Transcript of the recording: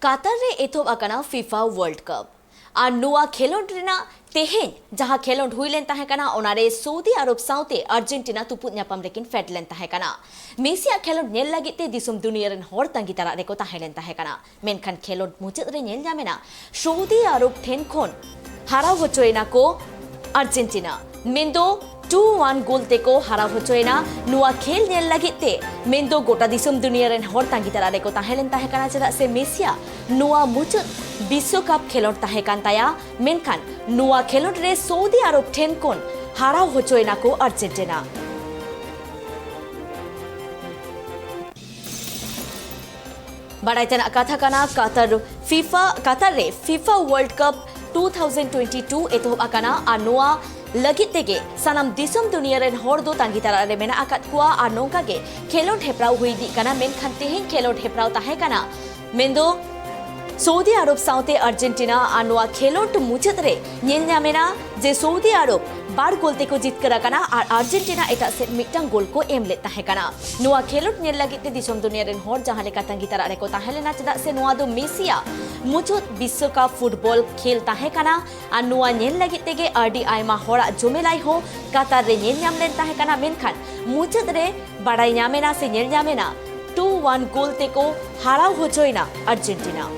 कातर रे एथोब अकना FIFA world cup और नुआ खेलोंड रेना तेहें जहां खेलोंड हुईलेन ताहे कना ओनारे सऊदी अरब साउते अर्जेंटीना तुपुत न्यापाम रेकिन फेटलेन ताहे कना मेसिया खेलोंड नेल लागिते दिसुम दुनिया रेन होर तंगी तारा रेको ताहेलेन ताहे कना मेनखान खेलोंड मुचाद रे नेल ᱧᱟᱢᱮᱱᱟ सऊदी अरब ठेन खोन हाराव होचोयना को अर्जेंटीना मेंदो 2-1 गोल तेको हाराव होचोयना नुआ खेल नेल लागिते मेंदो गोटा दिसुम दुनिया रेन होर तंगी तारा रेको ताहेलेन ताहे कना चेदा से मेसिया नुआ मुचाद विश्वकप खेलोंड ताहे कान ताया मेनखान नुआ खेलोंड रे सऊदी अरब ठेन कोन हाराव होचोयना को अर्जेंटीना बड़ाई तेना कथा कना कातर रे फीफा वर्ल्ड कप 2022 एतोहब अकाना आ नुआ लगित तेगे सनम दिसम दुनिया रेन होर दो तांगी तारा रे मेना अकात कुआ आ नोंका गे खेलोंड हेप्राव हुई दी कना मेनखान तेहें खेलोंड हेप्राव ताहे कना मेंदो सऊदी अरब साउते अर्जेंटीना आ नुआ खेलोंड मुचाद रे नेल ᱧᱟᱢᱮᱱᱟ जे सऊदी अरब बार गोल तेको जितकर कना और अर्जेंटीना एटा से मिटन गोल को एम ले ताहे कना नुआ खेलोंड नेल लागिते दिसम दुनिया रेन होर जहां लेका तंगी तारा रेको ताहेलेना चेदा से नुआ दो मेसिया मुचाद विश्वकप फुटबॉल खेल ताहे कना और नुआ नेल लागिते गे आडी आयमा होरा जमेलाई हो कातार रे नेल ᱧᱟᱢ लेन ताहे कना मेनखान मुचाद रे बड़ाई ᱧᱟᱢᱮᱱᱟ से नेल ᱧᱟᱢᱮᱱᱟ 2-1 गोल तेको हाराव होचोयना अर्जेंटीना।